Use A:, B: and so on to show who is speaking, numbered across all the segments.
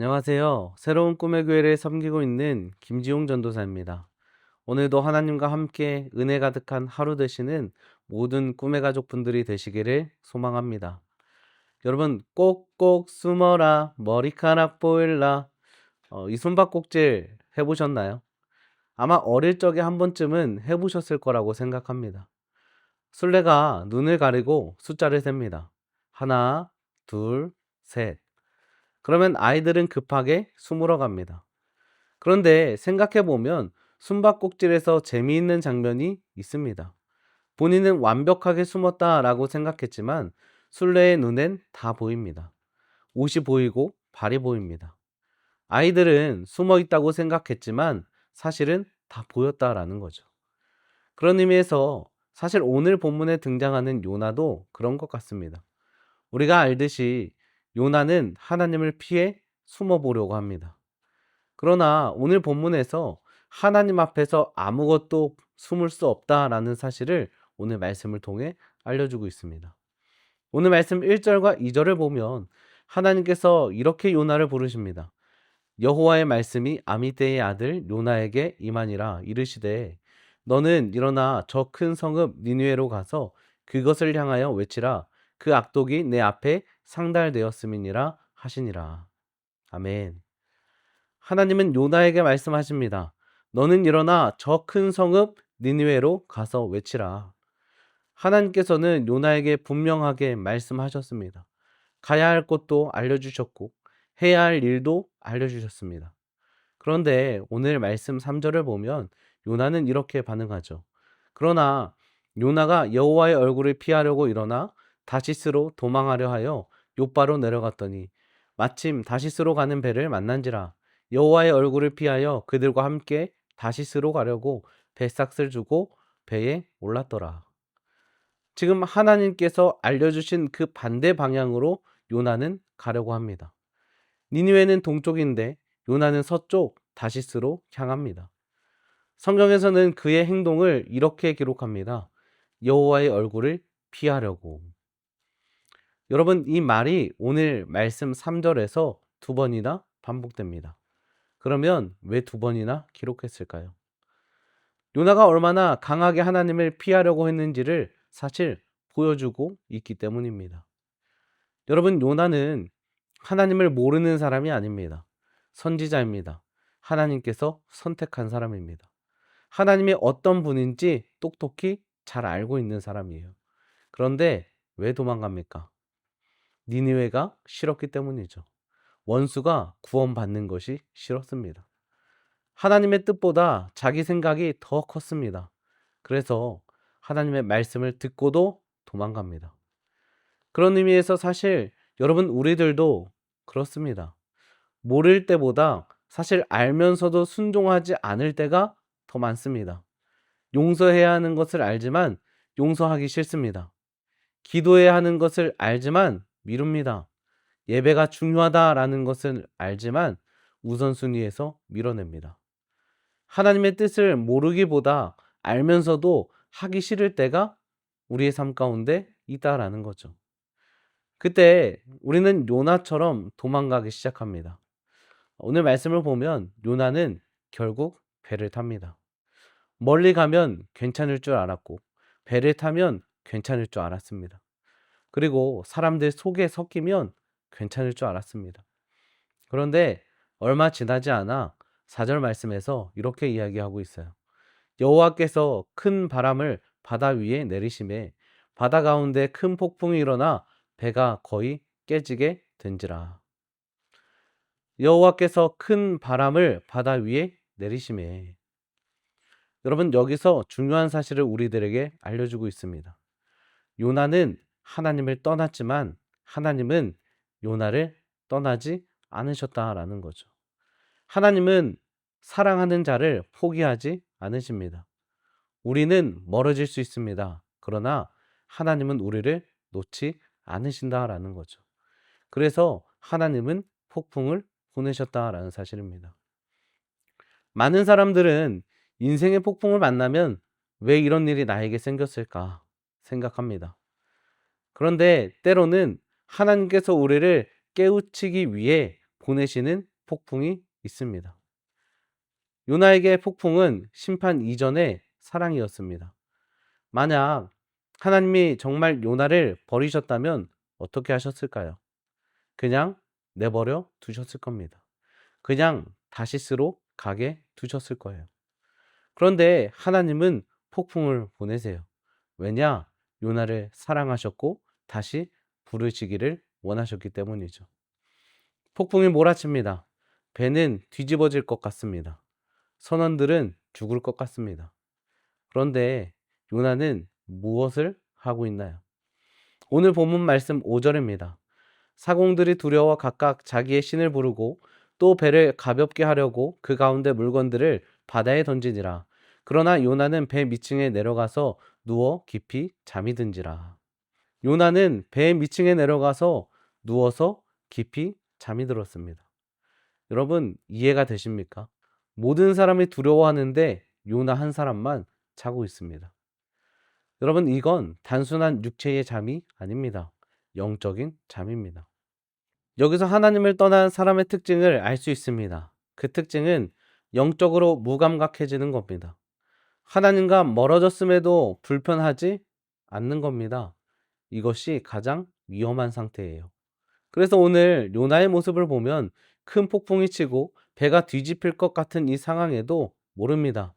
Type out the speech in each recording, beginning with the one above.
A: 안녕하세요. 새로운 꿈의 교회를 섬기고 있는 김지용 전도사입니다. 오늘도 하나님과 함께 은혜 가득한 하루 되시는 모든 꿈의 가족분들이 되시기를 소망합니다. 여러분, 꼭꼭 숨어라, 머리카락 보일라. 이 숨바꼭질 해보셨나요? 아마 어릴 적에 한 번쯤은 해보셨을 거라고 생각합니다. 술래가 눈을 가리고 숫자를 셉니다. 하나, 둘, 셋. 그러면 아이들은 급하게 숨으러 갑니다. 그런데 생각해보면 숨바꼭질에서 재미있는 장면이 있습니다. 본인은 완벽하게 숨었다라고 생각했지만 술래의 눈엔 다 보입니다. 옷이 보이고 발이 보입니다. 아이들은 숨어 있다고 생각했지만 사실은 다 보였다라는 거죠. 그런 의미에서 사실 오늘 본문에 등장하는 요나도 그런 것 같습니다. 우리가 알듯이 요나는 하나님을 피해 숨어 보려고 합니다. 그러나 오늘 본문에서 하나님 앞에서 아무것도 숨을 수 없다라는 사실을 오늘 말씀을 통해 알려주고 있습니다. 오늘 말씀 1절과 2절을 보면 하나님께서 이렇게 요나를 부르십니다. 여호와의 말씀이 아미떼의 아들 요나에게 임하니라 이르시되 너는 일어나 저 큰 성읍 니느웨로 가서 그것을 향하여 외치라 그 악독이 내 앞에 상달되었음이니라 하시니라. 아멘. 하나님은 요나에게 말씀하십니다. 너는 일어나 저 큰 성읍 니느웨로 가서 외치라. 하나님께서는 요나에게 분명하게 말씀하셨습니다. 가야 할 곳도 알려주셨고 해야 할 일도 알려주셨습니다. 그런데 오늘 말씀 3절을 보면 요나는 이렇게 반응하죠. 그러나 요나가 여호와의 얼굴을 피하려고 일어나 다시스로 도망하려 하여 욥바로 내려갔더니 마침 다시스로 가는 배를 만난지라 여호와의 얼굴을 피하여 그들과 함께 다시스로 가려고 배삭을 주고 배에 올랐더라. 지금 하나님께서 알려주신 그 반대 방향으로 요나는 가려고 합니다. 니느웨는 동쪽인데 요나는 서쪽 다시스로 향합니다. 성경에서는 그의 행동을 이렇게 기록합니다. 여호와의 얼굴을 피하려고. 여러분, 이 말이 오늘 말씀 3절에서 두 번이나 반복됩니다. 그러면 왜 두 번이나 기록했을까요? 요나가 얼마나 강하게 하나님을 피하려고 했는지를 사실 보여주고 있기 때문입니다. 여러분, 요나는 하나님을 모르는 사람이 아닙니다. 선지자입니다. 하나님께서 선택한 사람입니다. 하나님이 어떤 분인지 똑똑히 잘 알고 있는 사람이에요. 그런데 왜 도망갑니까? 니느웨가 싫었기 때문이죠. 원수가 구원받는 것이 싫었습니다. 하나님의 뜻보다 자기 생각이 더 컸습니다. 그래서 하나님의 말씀을 듣고도 도망갑니다. 그런 의미에서 사실 여러분 우리들도 그렇습니다. 모를 때보다 사실 알면서도 순종하지 않을 때가 더 많습니다. 용서해야 하는 것을 알지만 용서하기 싫습니다. 기도해야 하는 것을 알지만 미룹니다. 예배가 중요하다라는 것을 알지만 우선순위에서 밀어냅니다. 하나님의 뜻을 모르기보다 알면서도 하기 싫을 때가 우리의 삶 가운데 있다라는 거죠. 그때 우리는 요나처럼 도망가기 시작합니다. 오늘 말씀을 보면 요나는 결국 배를 탑니다. 멀리 가면 괜찮을 줄 알았고 배를 타면 괜찮을 줄 알았습니다. 그리고 사람들 속에 섞이면 괜찮을 줄 알았습니다. 그런데 얼마 지나지 않아 4절 말씀에서 이렇게 이야기하고 있어요. 여호와께서 큰 바람을 바다 위에 내리심에 바다 가운데 큰 폭풍이 일어나 배가 거의 깨지게 된지라. 여호와께서 큰 바람을 바다 위에 내리심에. 여러분 여기서 중요한 사실을 우리들에게 알려주고 있습니다. 요나는 하나님을 떠났지만 하나님은 요나를 떠나지 않으셨다라는 거죠. 하나님은 사랑하는 자를 포기하지 않으십니다. 우리는 멀어질 수 있습니다. 그러나 하나님은 우리를 놓지 않으신다라는 거죠. 그래서 하나님은 폭풍을 보내셨다라는 사실입니다. 많은 사람들은 인생의 폭풍을 만나면 왜 이런 일이 나에게 생겼을까 생각합니다. 그런데 때로는 하나님께서 우리를 깨우치기 위해 보내시는 폭풍이 있습니다. 요나에게 폭풍은 심판 이전의 사랑이었습니다. 만약 하나님이 정말 요나를 버리셨다면 어떻게 하셨을까요? 그냥 내버려 두셨을 겁니다. 그냥 다시스로 가게 두셨을 거예요. 그런데 하나님은 폭풍을 보내세요. 왜냐? 요나를 사랑하셨고 다시 부르시기를 원하셨기 때문이죠. 폭풍이 몰아칩니다. 배는 뒤집어질 것 같습니다. 선원들은 죽을 것 같습니다. 그런데 요나는 무엇을 하고 있나요? 오늘 본문 말씀 5절입니다. 사공들이 두려워 각각 자기의 신을 부르고 또 배를 가볍게 하려고 그 가운데 물건들을 바다에 던지니라. 그러나 요나는 배 밑층에 내려가서 누워 깊이 잠이 든지라. 요나는 배 밑층에 내려가서 누워서 깊이 잠이 들었습니다. 여러분, 이해가 되십니까? 모든 사람이 두려워하는데 요나 한 사람만 자고 있습니다. 여러분, 이건 단순한 육체의 잠이 아닙니다. 영적인 잠입니다. 여기서 하나님을 떠난 사람의 특징을 알 수 있습니다. 그 특징은 영적으로 무감각해지는 겁니다. 하나님과 멀어졌음에도 불편하지 않는 겁니다. 이것이 가장 위험한 상태예요. 그래서 오늘 요나의 모습을 보면 큰 폭풍이 치고 배가 뒤집힐 것 같은 이 상황에도 모릅니다.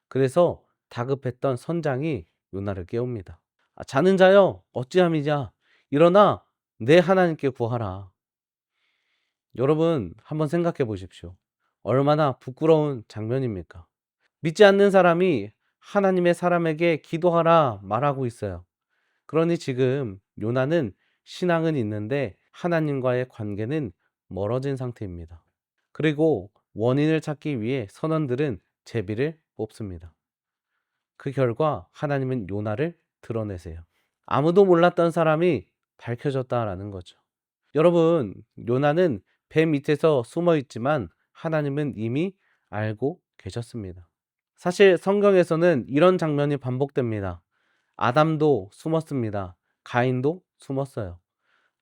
A: 그래서 다급했던 선장이 요나를 깨웁니다. 자는 자여 어찌함이냐, 일어나 내 하나님께 구하라. 여러분 한번 생각해 보십시오. 얼마나 부끄러운 장면입니까? 믿지 않는 사람이 하나님의 사람에게 기도하라 말하고 있어요. 그러니 지금 요나는 신앙은 있는데 하나님과의 관계는 멀어진 상태입니다. 그리고 원인을 찾기 위해 선원들은 제비를 뽑습니다. 그 결과 하나님은 요나를 드러내세요. 아무도 몰랐던 사람이 밝혀졌다라는 거죠. 여러분, 요나는 배 밑에서 숨어 있지만 하나님은 이미 알고 계셨습니다. 사실 성경에서는 이런 장면이 반복됩니다. 아담도 숨었습니다. 가인도 숨었어요.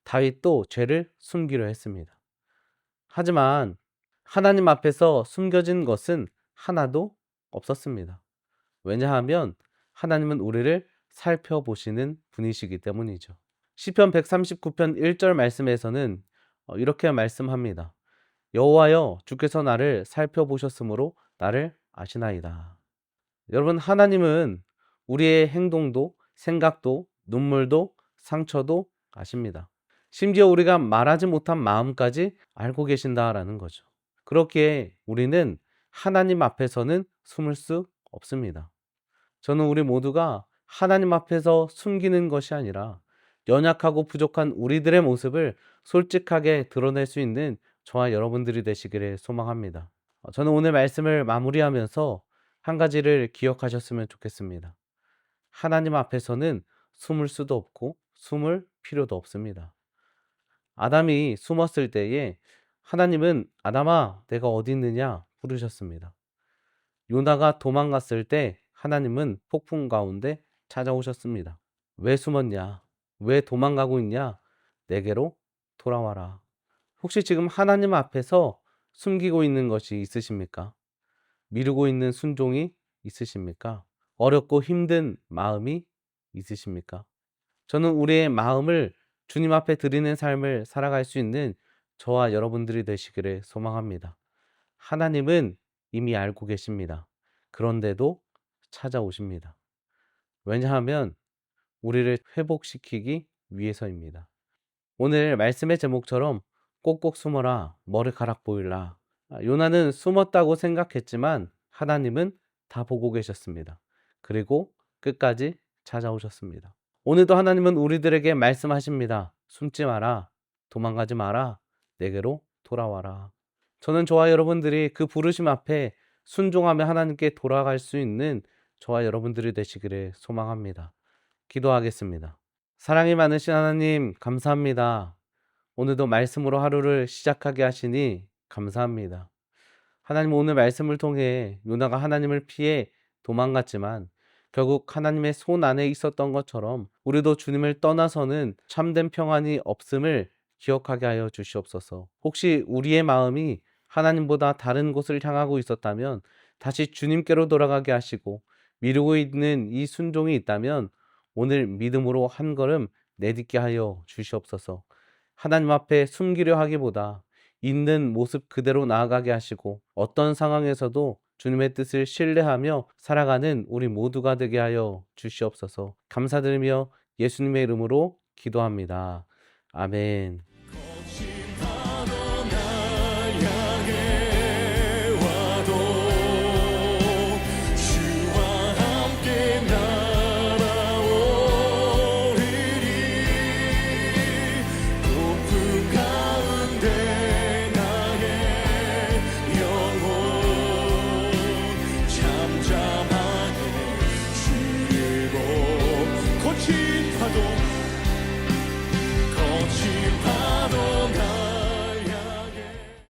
A: 다윗도 죄를 숨기려 했습니다. 하지만 하나님 앞에서 숨겨진 것은 하나도 없었습니다. 왜냐하면 하나님은 우리를 살펴보시는 분이시기 때문이죠. 시편 139편 1절 말씀에서는 이렇게 말씀합니다. 여호와여, 주께서 나를 살펴보셨으므로 나를 아시나이다. 여러분, 하나님은 우리의 행동도 생각도 눈물도 상처도 아십니다. 심지어 우리가 말하지 못한 마음까지 알고 계신다라는 거죠. 그렇기에 우리는 하나님 앞에서는 숨을 수 없습니다. 저는 우리 모두가 하나님 앞에서 숨기는 것이 아니라 연약하고 부족한 우리들의 모습을 솔직하게 드러낼 수 있는 저와 여러분들이 되시기를 소망합니다. 저는 오늘 말씀을 마무리하면서 한 가지를 기억하셨으면 좋겠습니다. 하나님 앞에서는 숨을 수도 없고 숨을 필요도 없습니다. 아담이 숨었을 때에 하나님은 아담아, 내가 어디 있느냐 부르셨습니다. 요나가 도망갔을 때 하나님은 폭풍 가운데 찾아오셨습니다. 왜 숨었냐? 왜 도망가고 있냐? 내게로 돌아와라. 혹시 지금 하나님 앞에서 숨기고 있는 것이 있으십니까? 미루고 있는 순종이 있으십니까? 어렵고 힘든 마음이 있으십니까? 저는 우리의 마음을 주님 앞에 드리는 삶을 살아갈 수 있는 저와 여러분들이 되시기를 소망합니다. 하나님은 이미 알고 계십니다. 그런데도 찾아오십니다. 왜냐하면 우리를 회복시키기 위해서입니다. 오늘 말씀의 제목처럼 꼭꼭 숨어라, 머리카락 보일라. 요나는 숨었다고 생각했지만 하나님은 다 보고 계셨습니다. 그리고 끝까지 찾아오셨습니다. 오늘도 하나님은 우리들에게 말씀하십니다. 숨지 마라, 도망가지 마라, 내게로 돌아와라. 저는 저와 여러분들이 그 부르심 앞에 순종하며 하나님께 돌아갈 수 있는 저와 여러분들이 되시기를 소망합니다. 기도하겠습니다. 사랑이 많으신 하나님, 감사합니다. 오늘도 말씀으로 하루를 시작하게 하시니 감사합니다. 하나님, 오늘 말씀을 통해 요나가 하나님을 피해 도망갔지만 결국 하나님의 손 안에 있었던 것처럼 우리도 주님을 떠나서는 참된 평안이 없음을 기억하게 하여 주시옵소서. 혹시 우리의 마음이 하나님보다 다른 곳을 향하고 있었다면 다시 주님께로 돌아가게 하시고, 미루고 있는 이 순종이 있다면 오늘 믿음으로 한 걸음 내딛게 하여 주시옵소서. 하나님 앞에 숨기려 하기보다 있는 모습 그대로 나아가게 하시고, 어떤 상황에서도 주님의 뜻을 신뢰하며 살아가는 우리 모두가 되게 하여 주시옵소서. 감사드리며 예수님의 이름으로 기도합니다. 아멘.